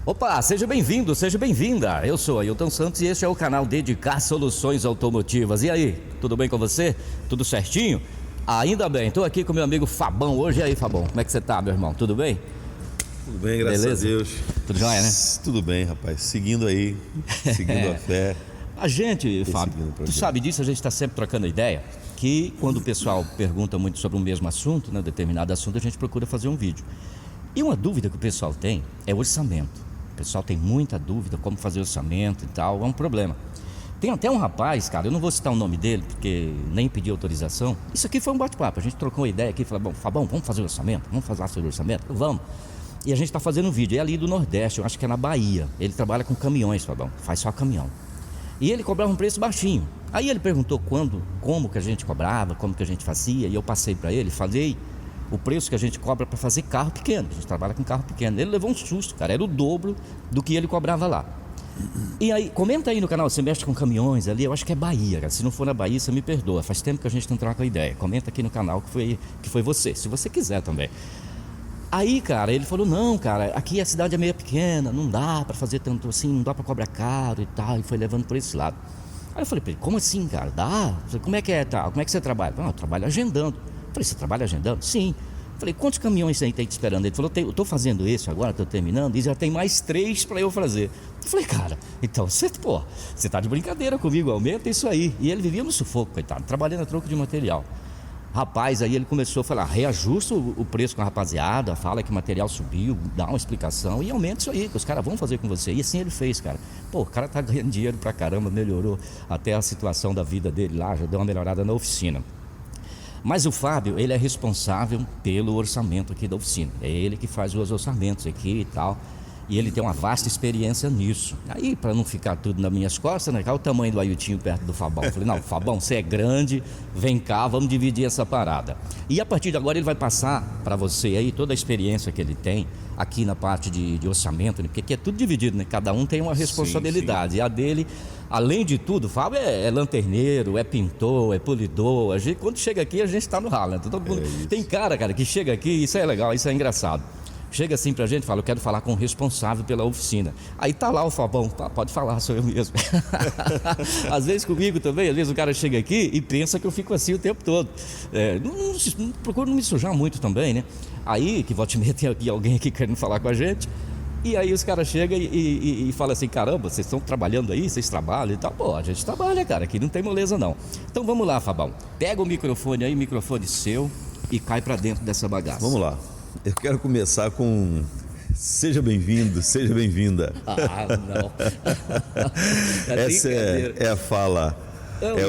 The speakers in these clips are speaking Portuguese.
Opa, seja bem-vindo, seja bem-vinda. Eu sou Ailton Santos e este é o canal Dedicar Soluções Automotivas. E aí, tudo bem com você? Tudo certinho? Ainda bem, estou aqui com meu amigo Fabão hoje. E aí, Fabão, como é que você tá, meu irmão? Tudo bem? Tudo bem, graças Beleza? a Deus. Tudo jóia, né? Tudo bem, rapaz. Seguindo aí, seguindo a fé. A gente, Fábio, tu sabe disso, a gente está sempre trocando ideia, que quando o pessoal pergunta muito sobre o mesmo assunto, né, determinado assunto, a gente procura fazer um vídeo. E uma dúvida que o pessoal tem é o orçamento. O pessoal tem muita dúvida como fazer orçamento e tal, é um problema. Tem até um rapaz, cara, eu não vou citar o nome dele, porque nem pedi autorização. Isso aqui foi um bate-papo, a gente trocou uma ideia aqui, falou, bom, Fabão, vamos fazer orçamento? Vamos falar sobre orçamento? Vamos. E a gente está fazendo um vídeo, é ali do Nordeste, eu acho que é na Bahia. Ele trabalha com caminhões, Fabão, faz só caminhão. E ele cobrava um preço baixinho. Aí ele perguntou como que a gente cobrava, como que a gente fazia, e eu passei para ele, falei o preço que a gente cobra para fazer carro pequeno. A gente trabalha com carro pequeno. Ele levou um susto, cara, era o dobro do que ele cobrava lá. E aí, comenta aí no canal, você mexe com caminhões ali, eu acho que é Bahia, cara. Se não for na Bahia, você me perdoa. Faz tempo que a gente não troca ideia. Comenta aqui no canal que foi você, se você quiser também. Aí, cara, ele falou, não, cara, aqui a cidade é meio pequena, não dá pra fazer tanto assim, não dá pra cobrar caro e tal, e foi levando por esse lado. Aí eu falei pra ele, como assim, cara, dá? Como é que é, tá? Como é que você trabalha? Não, eu trabalho agendando. Eu falei, você trabalha agendando? Sim. Eu falei, quantos caminhões você tem te esperando? Ele falou, eu tô fazendo esse agora, tô terminando, e já tem mais 3 pra eu fazer. Eu falei, cara, então você tá de brincadeira comigo, aumenta isso aí. E ele vivia no sufoco, coitado, trabalhando a troco de material. Rapaz, aí ele começou a falar, reajusta o preço com a rapaziada, fala que o material subiu, dá uma explicação e aumenta isso aí, que os caras vão fazer com você. E assim ele fez, cara. Pô, o cara tá ganhando dinheiro pra caramba, melhorou até a situação da vida dele lá, já deu uma melhorada na oficina. Mas o Fábio, ele é responsável pelo orçamento aqui da oficina. É ele que faz os orçamentos aqui e tal. E ele tem uma vasta experiência nisso. Aí, para não ficar tudo nas minhas costas, né? Olha o tamanho do Ailtinho perto do Fabão. Eu falei, não, Fabão, você é grande, vem cá, vamos dividir essa parada. E a partir de agora ele vai passar para você aí toda a experiência que ele tem aqui na parte de orçamento, né? Porque aqui é tudo dividido, né? Cada um tem uma responsabilidade. Sim. E a dele, além de tudo, o Fábio é lanterneiro, é pintor, é polidor. A gente, quando chega aqui, a gente está no ralo, né? Todo mundo, tem cara, que chega aqui, isso é legal, isso é engraçado. Chega assim pra gente e fala, eu quero falar com o responsável pela oficina. Aí tá lá o Fabão, pode falar, sou eu mesmo. Às vezes comigo também, às vezes o cara chega aqui e pensa que eu fico assim o tempo todo. Procuro não me sujar muito também, né? Aí, que volta e meia tem aqui alguém aqui querendo falar com a gente. E aí os caras chegam e falam assim, caramba, vocês estão trabalhando aí, vocês trabalham e tal. Pô, a gente trabalha, cara, aqui não tem moleza não. Então vamos lá, Fabão. Pega o microfone aí, microfone seu e cai pra dentro dessa bagaça. Vamos lá. Eu quero começar com seja bem-vindo, seja bem-vinda. Ah, não. Essa é a fala.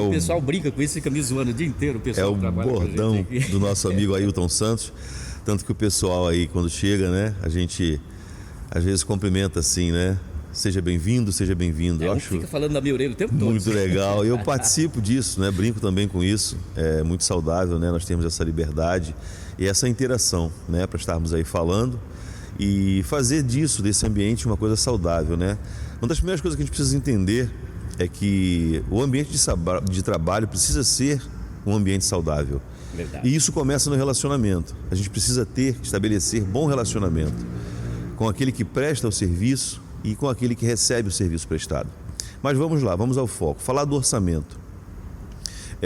O pessoal brinca com isso, fica me zoando o dia inteiro. O pessoal é o bordão do nosso amigo Ailton Santos. Tanto que o pessoal aí, quando chega, né, a gente às vezes cumprimenta assim, né? Seja bem-vindo, seja bem-vindo. Eu acho fica falando na minha orelha o tempo todo. Muito legal. Eu participo disso, né? Brinco também com isso. É muito saudável, né? Nós temos essa liberdade e essa interação, né? Para estarmos aí falando e fazer disso, desse ambiente, uma coisa saudável, né? Uma das primeiras coisas que a gente precisa entender é que o ambiente de trabalho precisa ser um ambiente saudável. Verdade. E isso começa no relacionamento. A gente precisa estabelecer bom relacionamento com aquele que presta o serviço e com aquele que recebe o serviço prestado. Mas vamos lá, vamos ao foco. Falar do orçamento.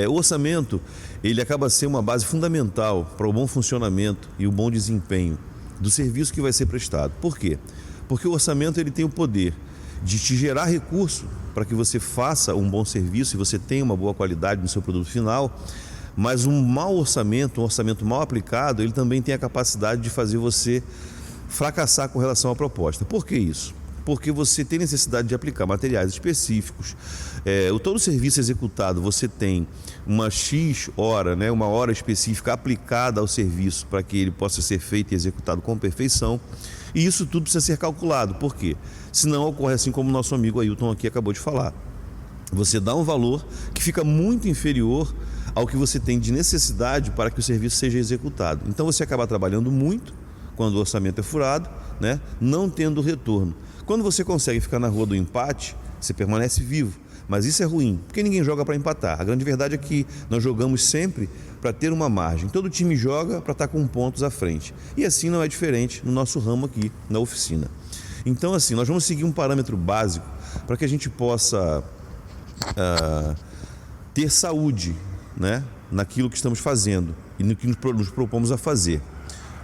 O orçamento, ele acaba sendo uma base fundamental para o bom funcionamento e o bom desempenho do serviço que vai ser prestado. Por quê? Porque o orçamento ele tem o poder de te gerar recurso para que você faça um bom serviço e você tenha uma boa qualidade no seu produto final, mas um mau orçamento, um orçamento mal aplicado, ele também tem a capacidade de fazer você fracassar com relação à proposta. Por que isso? Porque você tem necessidade de aplicar materiais específicos. Todo serviço executado, você tem uma X hora, né, uma hora específica aplicada ao serviço para que ele possa ser feito e executado com perfeição. E isso tudo precisa ser calculado. Por quê? Senão ocorre assim como o nosso amigo Ailton aqui acabou de falar. Você dá um valor que fica muito inferior ao que você tem de necessidade para que o serviço seja executado. Então você acaba trabalhando muito quando o orçamento é furado, né, não tendo retorno. Quando você consegue ficar na rua do empate, você permanece vivo. Mas isso é ruim, porque ninguém joga para empatar. A grande verdade é que nós jogamos sempre para ter uma margem. Todo time joga para estar com pontos à frente. E assim não é diferente no nosso ramo aqui, na oficina. Então, assim, nós vamos seguir um parâmetro básico para que a gente possa ter saúde, né, naquilo que estamos fazendo e no que nos propomos a fazer.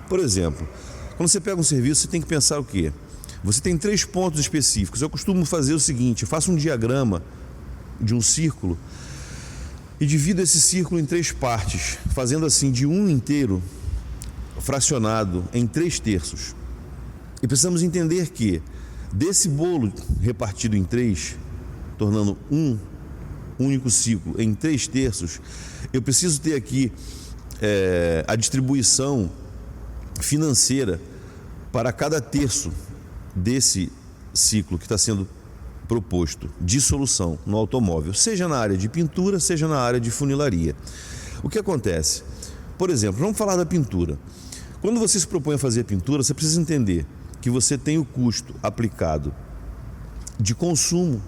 Por exemplo, quando você pega um serviço, você tem que pensar o quê? Você tem 3 pontos específicos. Eu costumo fazer o seguinte: eu faço um diagrama de um círculo e divido esse círculo em 3 partes, fazendo assim de um inteiro fracionado em 3 terços. E precisamos entender que desse bolo repartido em 3, tornando um único ciclo em 3 terços, eu preciso ter aqui a distribuição financeira para cada terço desse ciclo que está sendo proposto de solução no automóvel, seja na área de pintura, seja na área de funilaria. O que acontece? Por exemplo, vamos falar da pintura. Quando você se propõe a fazer a pintura, você precisa entender que você tem o custo aplicado de consumo,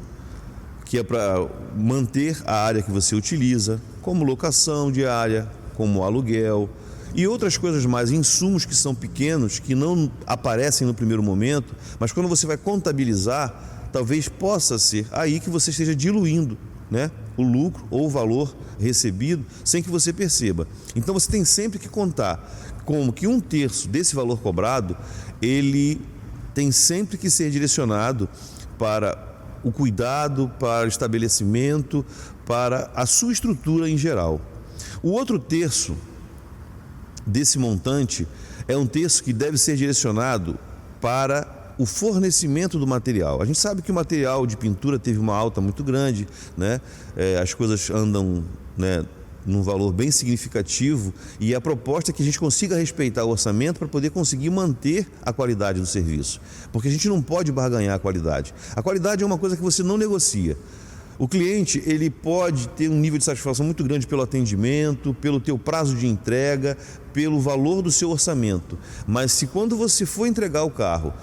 que é para manter a área que você utiliza, como locação diária, como aluguel e outras coisas mais, insumos que são pequenos, que não aparecem no primeiro momento, mas quando você vai contabilizar, talvez possa ser aí que você esteja diluindo, né, o lucro ou o valor recebido sem que você perceba. Então você tem sempre que contar como que 1/3 desse valor cobrado, ele tem sempre que ser direcionado para o cuidado, para o estabelecimento, para a sua estrutura em geral. O outro terço desse montante é um terço que deve ser direcionado para o fornecimento do material. A gente sabe que o material de pintura teve uma alta muito grande, né? As coisas andam, né, num valor bem significativo, e a proposta é que a gente consiga respeitar o orçamento para poder conseguir manter a qualidade do serviço, porque a gente não pode barganhar a qualidade. A qualidade é uma coisa que você não negocia. O cliente, ele pode ter um nível de satisfação muito grande pelo atendimento, pelo teu prazo de entrega, pelo valor do seu orçamento. Mas se quando você for entregar o carro,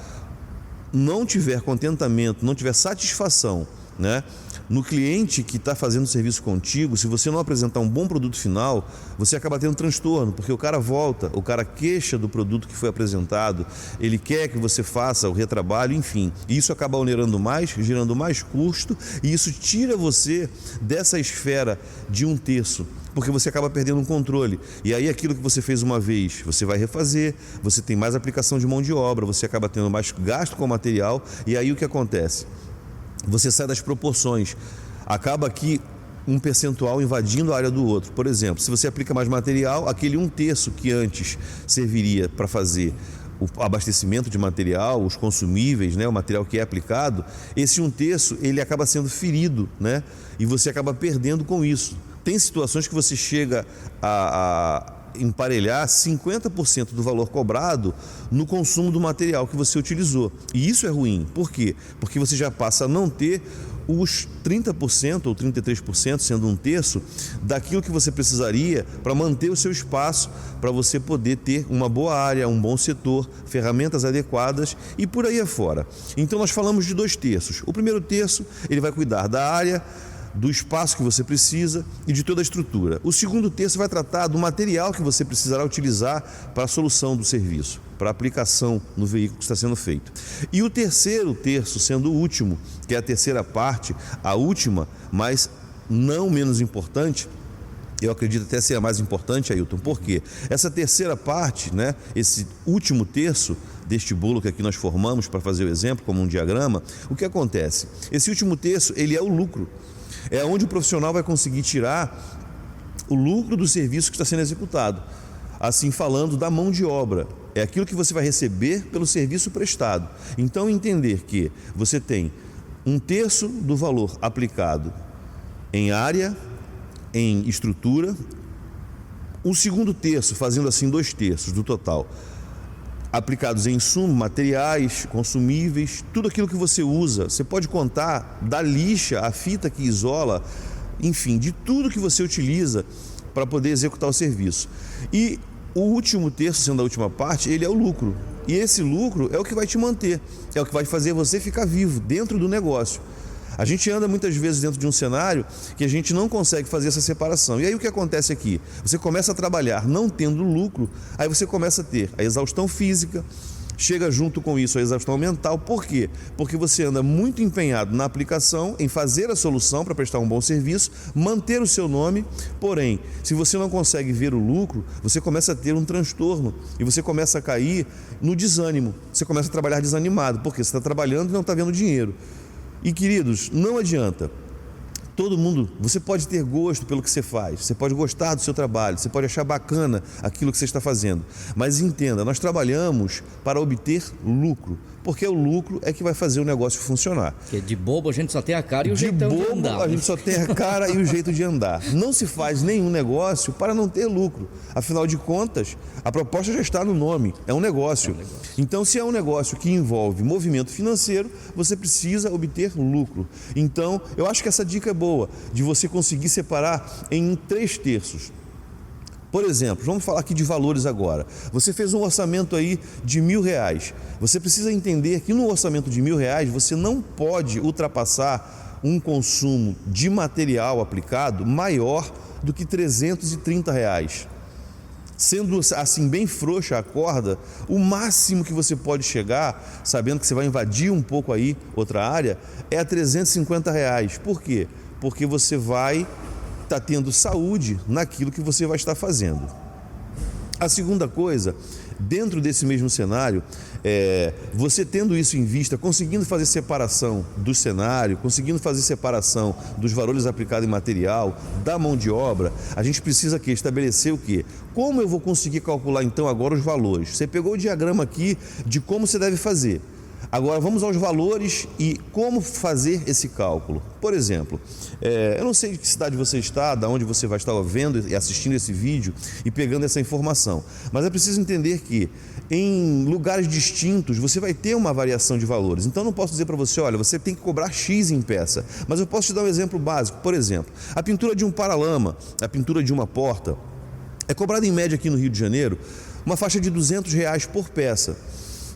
não tiver contentamento, não tiver satisfação, né, no cliente que está fazendo o serviço contigo, se você não apresentar um bom produto final, você acaba tendo transtorno, porque o cara volta, o cara queixa do produto que foi apresentado, ele quer que você faça o retrabalho, enfim. E isso acaba onerando mais, gerando mais custo, e isso tira você dessa esfera de 1/3, porque você acaba perdendo um controle. E aí aquilo que você fez uma vez, você vai refazer, você tem mais aplicação de mão de obra, você acaba tendo mais gasto com material, e aí o que acontece? Você sai das proporções, acaba aqui um percentual invadindo a área do outro. Por exemplo, se você aplica mais material, aquele 1/3 que antes serviria para fazer o abastecimento de material, os consumíveis, né, o material que é aplicado, esse 1/3 ele acaba sendo ferido, né, e você acaba perdendo com isso. Tem situações que você chega a emparelhar 50% do valor cobrado no consumo do material que você utilizou. E isso é ruim. Por quê? Porque você já passa a não ter os 30% ou 33%, sendo 1/3, daquilo que você precisaria para manter o seu espaço, para você poder ter uma boa área, um bom setor, ferramentas adequadas e por aí afora. Então nós falamos de 2/3. O primeiro terço, ele vai cuidar da área, do espaço que você precisa e de toda a estrutura. O segundo terço vai tratar do material que você precisará utilizar para a solução do serviço, para a aplicação no veículo que está sendo feito. E o terceiro terço, sendo o último, que é a terceira parte, a última, mas não menos importante, eu acredito até ser a mais importante, Ailton, porque essa terceira parte, né, esse último terço deste bolo que aqui nós formamos para fazer o exemplo, como um diagrama, o que acontece? Esse último terço, ele é o lucro. É onde o profissional vai conseguir tirar o lucro do serviço que está sendo executado. Assim falando da mão de obra, é aquilo que você vai receber pelo serviço prestado. Então entender que você tem 1/3 do valor aplicado em área, em estrutura, o segundo terço, fazendo assim 2/3 do total, aplicados em insumos, materiais, consumíveis, tudo aquilo que você usa. Você pode contar da lixa, a fita que isola, enfim, de tudo que você utiliza para poder executar o serviço. E o último terço, sendo a última parte, ele é o lucro. E esse lucro é o que vai te manter, é o que vai fazer você ficar vivo dentro do negócio. A gente anda muitas vezes dentro de um cenário que a gente não consegue fazer essa separação. E aí o que acontece aqui? Você começa a trabalhar não tendo lucro, aí você começa a ter a exaustão física, Chega junto com isso a exaustão mental. Por quê? Porque você anda muito empenhado na aplicação, em fazer a solução para prestar um bom serviço, manter o seu nome, porém, se você não consegue ver o lucro, você começa a ter um transtorno e você começa a cair no desânimo. Você começa a trabalhar desanimado, porque você está trabalhando e não está vendo dinheiro. E, queridos, não adianta. Todo mundo, você pode ter gosto pelo que você faz, você pode gostar do seu trabalho, você pode achar bacana aquilo que você está fazendo, mas entenda, nós trabalhamos para obter lucro, porque o lucro é que vai fazer o negócio funcionar. Porque de bobo a gente só tem a cara e o jeitão de andar. De bobo a gente só tem a cara e o jeito de andar. Não se faz nenhum negócio para não ter lucro. Afinal de contas, a proposta já está no nome, é um negócio. Então, se é um negócio que envolve movimento financeiro, você precisa obter lucro. Então, eu acho que essa dica é boa, de você conseguir separar em 3/3. Por exemplo, vamos falar aqui de valores agora. Você fez um orçamento aí de R$1.000. Você precisa entender que no orçamento de R$1.000 você não pode ultrapassar um consumo de material aplicado maior do que R$330. Sendo assim bem frouxa a corda, o máximo que você pode chegar, sabendo que você vai invadir um pouco aí outra área, é a R$350. Por quê? Porque você vai estar tendo saúde naquilo que você vai estar fazendo. A segunda coisa, dentro desse mesmo cenário, você tendo isso em vista, conseguindo fazer separação do cenário, conseguindo fazer separação dos valores aplicados em material, da mão de obra, a gente precisa aqui estabelecer o quê? Como eu vou conseguir calcular então agora os valores? Você pegou o diagrama aqui de como você deve fazer. Agora vamos aos valores e como fazer esse cálculo. Por exemplo, eu não sei de que cidade você está, de onde você vai estar vendo e assistindo esse vídeo e pegando essa informação, mas é preciso entender que em lugares distintos você vai ter uma variação de valores. Então eu não posso dizer para você, olha, você tem que cobrar X em peça, mas eu posso te dar um exemplo básico. Por exemplo, a pintura de um paralama, a pintura de uma porta, é cobrada em média aqui no Rio de Janeiro uma faixa de R$200 por peça.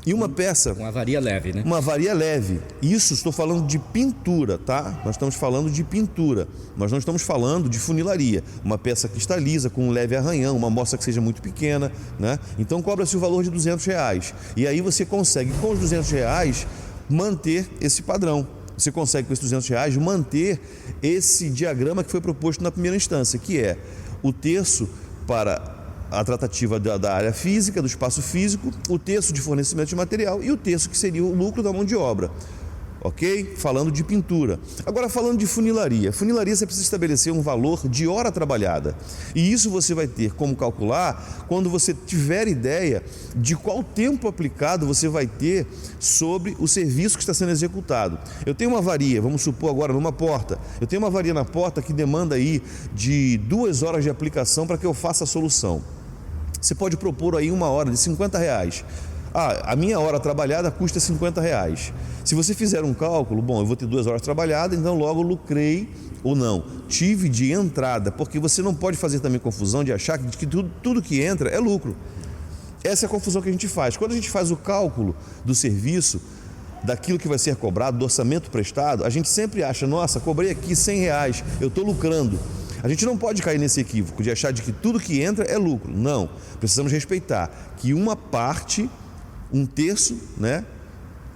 E uma peça... Uma varia leve, né? Uma varia leve. Isso, estou falando de pintura, tá? Nós estamos falando de pintura. Nós não estamos falando de funilaria. Uma peça que está lisa, com um leve arranhão, uma amostra que seja muito pequena, né? Então cobra-se o valor de R$200. E aí você consegue, com os R$200, manter esse padrão. Você consegue, com esses R$200, manter esse diagrama que foi proposto na primeira instância, que é o terço para a tratativa da área física, do espaço físico, o terço de fornecimento de material e o terço que seria o lucro da mão de obra. Ok? Falando de pintura. Agora, falando de funilaria. Funilaria, você precisa estabelecer um valor de hora trabalhada. E isso você vai ter como calcular quando você tiver ideia de qual tempo aplicado você vai ter sobre o serviço que está sendo executado. Eu tenho uma varia, vamos supor agora numa porta. Eu tenho uma varia na porta que demanda aí de 2 horas de aplicação para que eu faça a solução. Você pode propor aí uma hora de R$50. A minha hora trabalhada custa R$50. Se você fizer um cálculo, bom, eu vou ter 2 horas trabalhadas, então logo lucrei ou não. Tive de entrada, porque você não pode fazer também confusão de achar que tudo que entra é lucro. Essa é a confusão que a gente faz. Quando a gente faz o cálculo do serviço, daquilo que vai ser cobrado, do orçamento prestado, a gente sempre acha, nossa, cobrei aqui R$100, eu estou lucrando. A gente não pode cair nesse equívoco de achar de que tudo que entra é lucro. Não, precisamos respeitar que uma parte, um terço, né,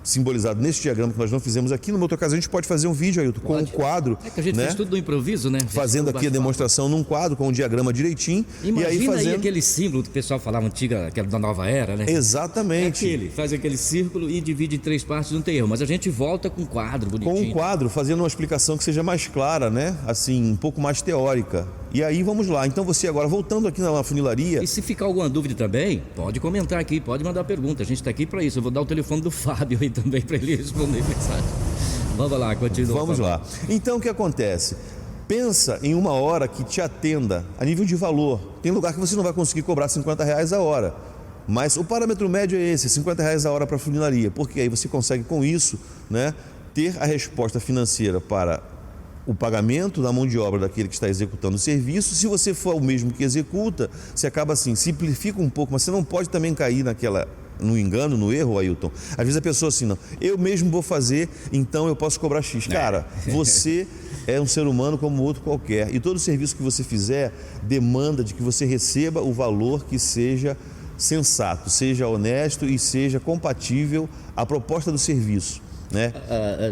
simbolizado nesse diagrama que nós não fizemos aqui, no outro caso a gente pode fazer um vídeo, Ailton, com um quadro. É que a gente fez tudo no improviso, né? Fazendo aqui a demonstração num quadro com um diagrama direitinho. Imagina e aí fazendo aquele símbolo que o pessoal falava antiga, aquela da nova era, né? Exatamente. Faz aquele círculo e divide em 3 partes, não tem erro. Mas a gente volta com um quadro bonitinho. Com um quadro, fazendo uma explicação que seja mais clara, né? Assim, um pouco mais teórica. E aí vamos lá, então você agora, voltando aqui na funilaria... E se ficar alguma dúvida também, pode comentar aqui, pode mandar pergunta, a gente está aqui para isso. Eu vou dar o telefone do Fábio aí também para ele responder mensagem. Vamos lá, continua. Vamos lá. Então o que acontece? Pensa em uma hora que te atenda a nível de valor. Tem lugar que você não vai conseguir cobrar R$50 a hora, mas o parâmetro médio é esse, R$50 a hora para a funilaria, porque aí você consegue com isso, né, ter a resposta financeira para o pagamento da mão de obra daquele que está executando o serviço. Se você for o mesmo que executa, você acaba assim, simplifica um pouco, mas você não pode também cair no engano, no erro, Ailton. Às vezes a pessoa assim, não, eu mesmo vou fazer, então eu posso cobrar X. Cara, você é um ser humano como outro qualquer, e todo serviço que você fizer demanda de que você receba o valor que seja sensato, seja honesto e seja compatível à proposta do serviço, né?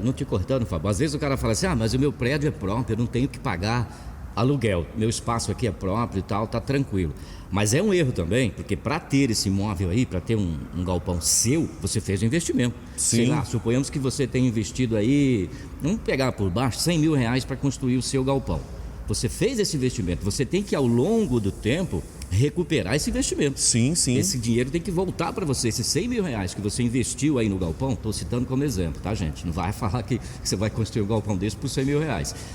Não te cortando, Fábio, às vezes o cara fala assim, mas o meu prédio é próprio, eu não tenho que pagar aluguel, meu espaço aqui é próprio e tal, tá tranquilo. Mas é um erro também, porque para ter esse imóvel aí, para ter um galpão seu, você fez um investimento. Sim. Sei lá, suponhamos que você tenha investido aí, vamos pegar por baixo, R$100 mil para construir o seu galpão. Você fez esse investimento, você tem que ao longo do tempo recuperar esse investimento. Sim, sim. Esse dinheiro tem que voltar para você. Esses R$100 mil que você investiu aí no galpão, estou citando como exemplo, tá, gente? Não vai falar que você vai construir um galpão desse por R$100 mil.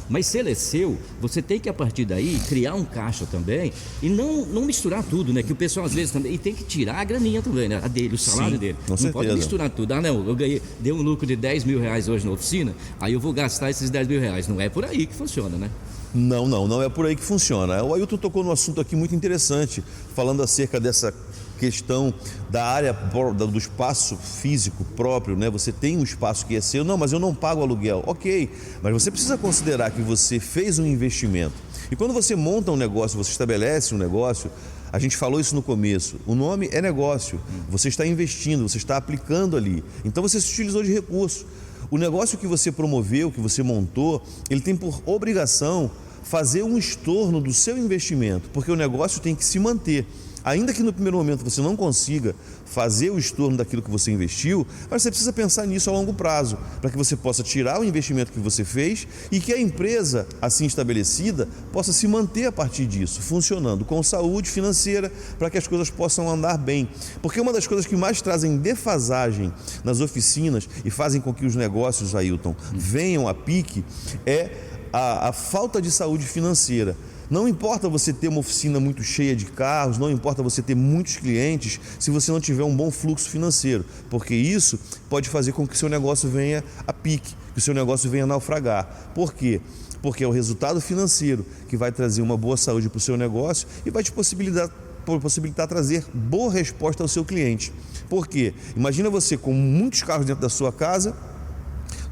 Mas se ele é seu, você tem que a partir daí criar um caixa também e não misturar tudo, né? Que o pessoal às vezes também, e tem que tirar a graninha também, né? A dele, o salário Sim, dele. Com não certeza. Pode misturar tudo. Não, eu ganhei, dei um lucro de R$10 mil hoje na oficina, aí eu vou gastar esses R$10 mil. Não é por aí que funciona, né? Não é por aí que funciona. O Ailton tocou num assunto aqui muito interessante, falando acerca dessa questão da área, do espaço físico próprio, né? Você tem um espaço que é seu, mas eu não pago aluguel. Ok, mas você precisa considerar que você fez um investimento. E quando você monta um negócio, você estabelece um negócio, a gente falou isso no começo, o nome é negócio, você está investindo, você está aplicando ali, então você se utilizou de recurso. O negócio que você promoveu, que você montou, ele tem por obrigação fazer um estorno do seu investimento, porque o negócio tem que se manter. Ainda que no primeiro momento você não consiga fazer o estorno daquilo que você investiu, mas você precisa pensar nisso a longo prazo, para que você possa tirar o investimento que você fez e que a empresa, assim estabelecida, possa se manter a partir disso, funcionando com saúde financeira, para que as coisas possam andar bem. Porque uma das coisas que mais trazem defasagem nas oficinas e fazem com que os negócios, Ailton, venham a pique, é a falta de saúde financeira. Não importa você ter uma oficina muito cheia de carros, não importa você ter muitos clientes, se você não tiver um bom fluxo financeiro, porque isso pode fazer com que o seu negócio venha a pique, que o seu negócio venha a naufragar. Por quê? Porque é o resultado financeiro que vai trazer uma boa saúde para o seu negócio e vai te possibilitar trazer boa resposta ao seu cliente. Por quê? Imagina você com muitos carros dentro da sua casa,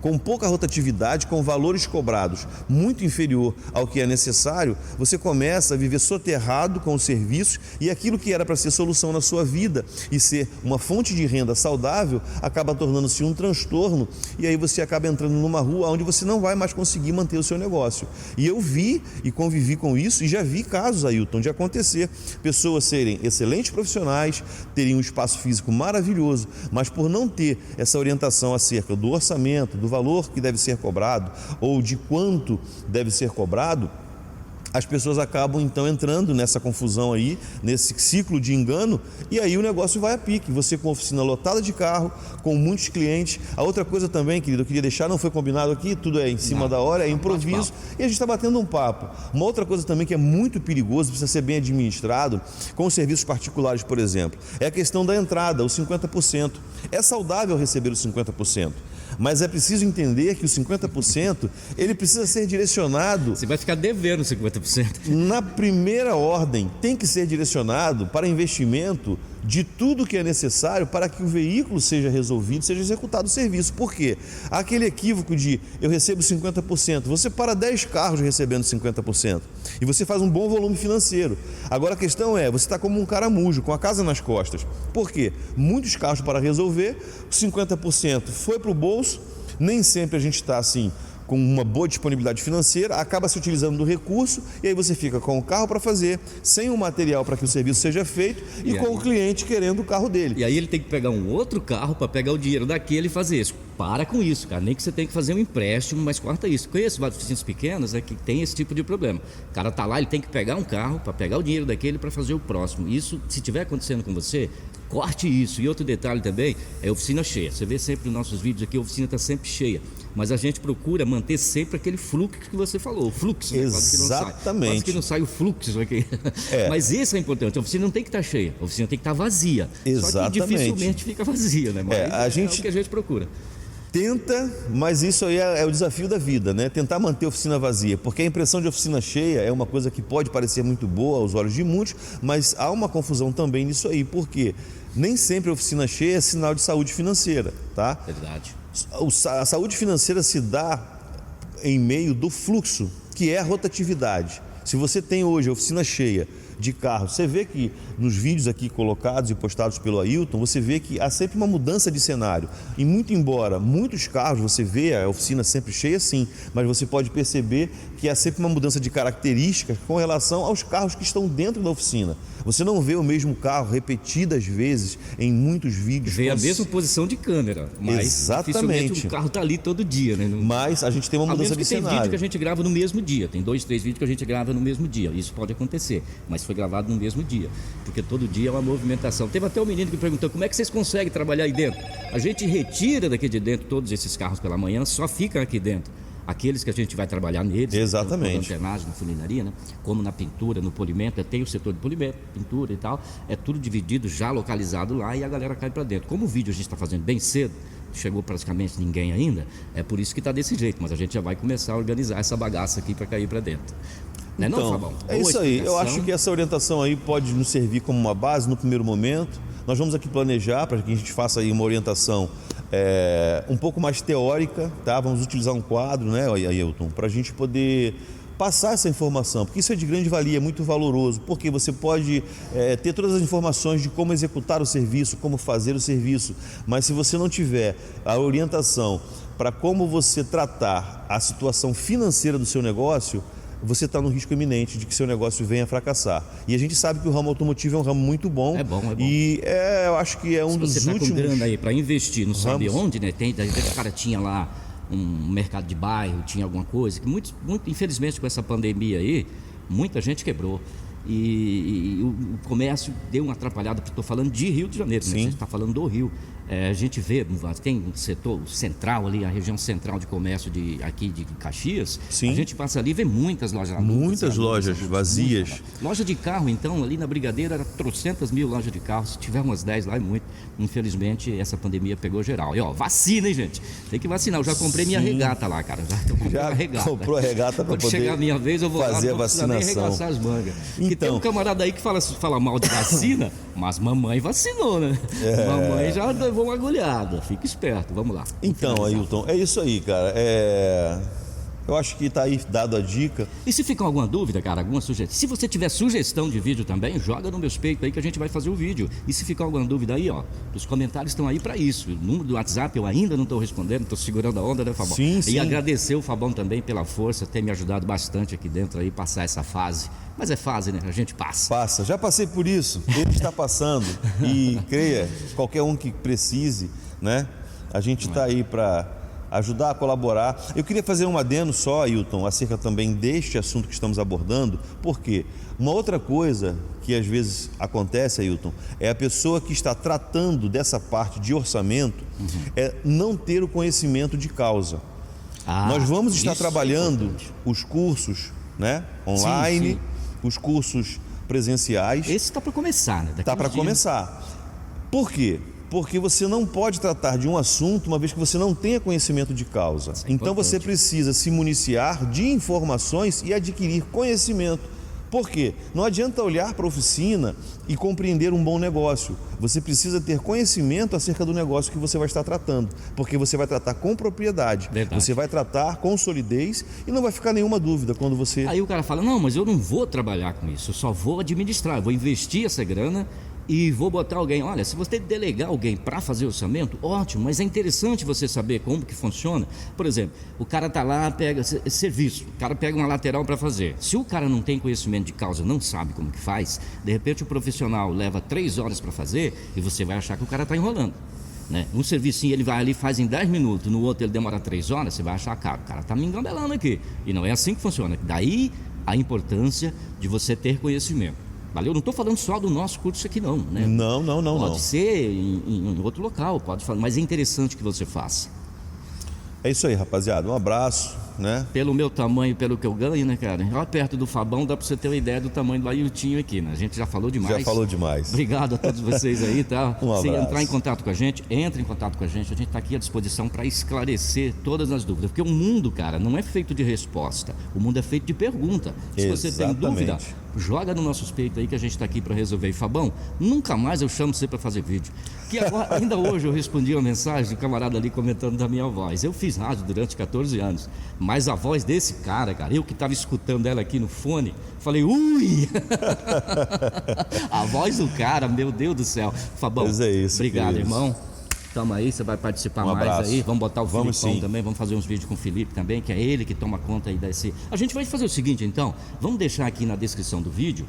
com pouca rotatividade, com valores cobrados muito inferior ao que é necessário, você começa a viver soterrado com os serviços e aquilo que era para ser solução na sua vida e ser uma fonte de renda saudável, acaba tornando-se um transtorno e aí você acaba entrando numa rua onde você não vai mais conseguir manter o seu negócio. E eu vi e convivi com isso e já vi casos, Ailton, de acontecer, pessoas serem excelentes profissionais, terem um espaço físico maravilhoso, mas por não ter essa orientação acerca do orçamento, do valor que deve ser cobrado ou de quanto deve ser cobrado, as pessoas acabam então entrando nessa confusão aí, nesse ciclo de engano, e aí o negócio vai a pique. Você com a oficina lotada de carro, com muitos clientes. A outra coisa também, querido, eu queria deixar, não foi combinado aqui, tudo é em cima da hora, é improviso, e a gente está batendo um papo. Uma outra coisa também que é muito perigoso, precisa ser bem administrado, com os serviços particulares, por exemplo, é a questão da entrada, os 50%. É saudável receber os 50%. Mas é preciso entender que o 50% ele precisa ser direcionado. Você vai ficar devendo 50%. Na primeira ordem, tem que ser direcionado para investimento de tudo que é necessário para que o veículo seja resolvido, seja executado o serviço. Por quê? Há aquele equívoco de eu recebo 50%, você para 10 carros recebendo 50% e você faz um bom volume financeiro. Agora a questão é, você está como um caramujo, com a casa nas costas. Por quê? Muitos carros para resolver, 50% foi para o bolso, nem sempre a gente está assim, com uma boa disponibilidade financeira, acaba se utilizando do recurso e aí você fica com o carro para fazer, sem o material para que o serviço seja feito e com o cliente querendo o carro dele. E aí ele tem que pegar um outro carro para pegar o dinheiro daquele e fazer isso. Para com isso, cara. Nem que você tenha que fazer um empréstimo, mas corta isso. Conheço várias oficinas pequenas que tem esse tipo de problema. O cara tá lá, ele tem que pegar um carro para pegar o dinheiro daquele para fazer o próximo. Isso, se estiver acontecendo com você, corte isso. E outro detalhe também é a oficina cheia. Você vê sempre nos nossos vídeos aqui, a oficina está sempre cheia. Mas a gente procura manter sempre aquele fluxo que você falou, o fluxo, né? Exatamente. Quase que não sai o fluxo aqui. Mas isso é importante, a oficina não tem que estar cheia, a oficina tem que estar vazia. Exatamente. Só que dificilmente fica vazia, né? Mas a gente... é o que a gente procura. Tenta, mas isso aí é o desafio da vida, né? Tentar manter a oficina vazia, porque a impressão de oficina cheia é uma coisa que pode parecer muito boa aos olhos de muitos, mas há uma confusão também nisso aí, porque nem sempre a oficina cheia é sinal de saúde financeira, tá? Verdade. A saúde financeira se dá em meio do fluxo, que é a rotatividade. Se você tem hoje a oficina cheia, de carro. Você vê que nos vídeos aqui colocados e postados pelo Ailton, você vê que há sempre uma mudança de cenário. E muito embora muitos carros você vê a oficina sempre cheia, sim, mas você pode perceber que há sempre uma mudança de características com relação aos carros que estão dentro da oficina. Você não vê o mesmo carro repetidas vezes em muitos vídeos. Vê a mesma posição de câmera, mas exatamente, o carro está ali todo dia, né? Mas a gente tem uma mudança de cenário. Tem vídeo que a gente grava no mesmo dia, tem 2, 3 vídeos que a gente grava no mesmo dia. Isso pode acontecer, mas foi gravado no mesmo dia, porque todo dia é uma movimentação. Teve até um menino que perguntou como é que vocês conseguem trabalhar aí dentro. A gente retira daqui de dentro todos esses carros pela manhã, só ficam aqui dentro aqueles que a gente vai trabalhar neles. Exatamente. Na antennagem, na funilaria, né? Como na pintura, no polimento, tem o setor de polimento, pintura e tal, é tudo dividido, já localizado lá, e a galera cai para dentro. Como o vídeo a gente está fazendo bem cedo, chegou praticamente ninguém ainda, é por isso que está desse jeito, mas a gente já vai começar a organizar essa bagaça aqui para cair para dentro. Não é então, não, Fabão? É isso aí, eu acho que essa orientação aí pode nos servir como uma base no primeiro momento. Nós vamos aqui planejar para que a gente faça aí uma orientação um pouco mais teórica, tá? Vamos utilizar um quadro, né, Ailton, para a gente poder passar essa informação, porque isso é de grande valia, é muito valoroso, porque você pode ter todas as informações de como executar o serviço, como fazer o serviço, mas se você não tiver a orientação para como você tratar a situação financeira do seu negócio, você está no risco iminente de que seu negócio venha a fracassar. E a gente sabe que o ramo automotivo é um ramo muito bom. É bom. E eu acho que é um dos últimos... Se você está com grana aí para investir, não sabe onde, né? O cara tinha lá um mercado de bairro, tinha alguma coisa, que muito, infelizmente com essa pandemia aí, muita gente quebrou. E o comércio deu uma atrapalhada, estou falando de Rio de Janeiro, né? A gente está falando do Rio. A gente vê, tem um setor central ali, a região central de comércio aqui de Caxias. Sim. A gente passa ali e vê muitas lojas. Muitas lojas vazias. Loja de carro, então, ali na Brigadeiro, era 300 mil lojas de carro. Se tiver umas 10 lá, é muito. Infelizmente, essa pandemia pegou geral. E ó, vacina, hein, gente? Tem que vacinar. Eu já comprei minha regata lá, cara. Já comprou a regata para poder chegar a minha vez, eu vou fazer lá, a vacinação. Nem arregaçar as mangas. Então, e tem um camarada aí que fala mal de vacina, mas mamãe vacinou, né? Mamãe já levou uma agulhada. Fica esperto, vamos lá. Então, Ailton, é isso aí, cara. Eu acho que está aí dado a dica. E se ficar alguma dúvida, cara, alguma sugestão? Se você tiver sugestão de vídeo também, joga no meus peitos aí que a gente vai fazer o vídeo. E se ficar alguma dúvida aí, ó, os comentários estão aí para isso. O número do WhatsApp eu ainda não estou respondendo, estou segurando a onda, né, Fabão? Sim. E agradecer o Fabão também pela força, ter me ajudado bastante aqui dentro aí, passar essa fase. Mas é fase, né? A gente passa. Passa. Já passei por isso. Ele está passando. E creia, qualquer um que precise, né? A gente está aí para ajudar a colaborar. Eu queria fazer um adendo só, Ailton, acerca também deste assunto que estamos abordando, porque uma outra coisa que às vezes acontece, Ailton, é a pessoa que está tratando dessa parte de orçamento é não ter o conhecimento de causa. Nós vamos estar trabalhando os cursos, né, online, sim. Os cursos presenciais. Esse está para começar, né? Está para começar. Por quê? Porque você não pode tratar de um assunto uma vez que você não tenha conhecimento de causa. Então você precisa se municiar de informações e adquirir conhecimento. Por quê? Não adianta olhar para a oficina e compreender um bom negócio. Você precisa ter conhecimento acerca do negócio que você vai estar tratando, porque você vai tratar com propriedade. Verdade. Você vai tratar com solidez e não vai ficar nenhuma dúvida quando você... Aí o cara fala, não, mas eu não vou trabalhar com isso, eu só vou administrar, eu vou investir essa grana e vou botar alguém. Olha, se você delegar alguém para fazer orçamento, ótimo, mas é interessante você saber como que funciona. Por exemplo, o cara tá lá, pega serviço, o cara pega uma lateral para fazer. Se o cara não tem conhecimento de causa, não sabe como que faz, de repente o profissional leva 3 horas para fazer e você vai achar que o cara está enrolando, né? Um servicinho ele vai ali faz em 10 minutos, no outro ele demora 3 horas, você vai achar caro, o cara está me engambelando aqui. E não é assim que funciona. Daí a importância de você ter conhecimento. Valeu? Não estou falando só do nosso curso aqui não, né? Não. Pode ser em outro local, pode falar, mas é interessante que você faça. É isso aí, rapaziada. Um abraço, né? Pelo meu tamanho, pelo que eu ganho, né, cara? Lá perto do Fabão dá para você ter uma ideia do tamanho do Ailtinho aqui, né? A gente já falou demais. Já falou demais. Obrigado a todos vocês aí, tá? Um abraço. Se entrar em contato com a gente, entre em contato com a gente está aqui à disposição para esclarecer todas as dúvidas. Porque o mundo, cara, não é feito de resposta. O mundo é feito de pergunta. Se você tem dúvida, joga nos nossos peitos aí que a gente está aqui para resolver. E Fabão, nunca mais eu chamo você para fazer vídeo. Que agora, ainda hoje eu respondi uma mensagem do camarada ali comentando da minha voz. Eu fiz rádio durante 14 anos, mas a voz desse cara, eu que estava escutando ela aqui no fone, falei, ui! A voz do cara, meu Deus do céu. Fabão, Mas é isso, obrigado, irmão. Tamo aí, você vai participar mais abraço. aí. Vamos botar o Vamos Filipão sim. também, vamos fazer uns vídeos com o Felipe também, que é ele que toma conta aí desse. A gente vai fazer o seguinte então, vamos deixar aqui na descrição do vídeo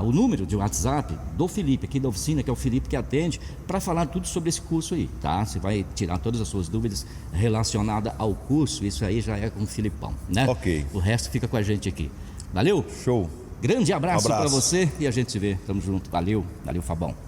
o número de WhatsApp do Felipe, aqui da oficina, que é o Felipe que atende, para falar tudo sobre esse curso aí, tá? Você vai tirar todas as suas dúvidas relacionadas ao curso, isso aí já é com o Filipão, né? Ok. O resto fica com a gente aqui. Valeu? Show. Grande abraço, Um abraço. para você e a gente se vê. Tamo junto. Valeu, Fabão.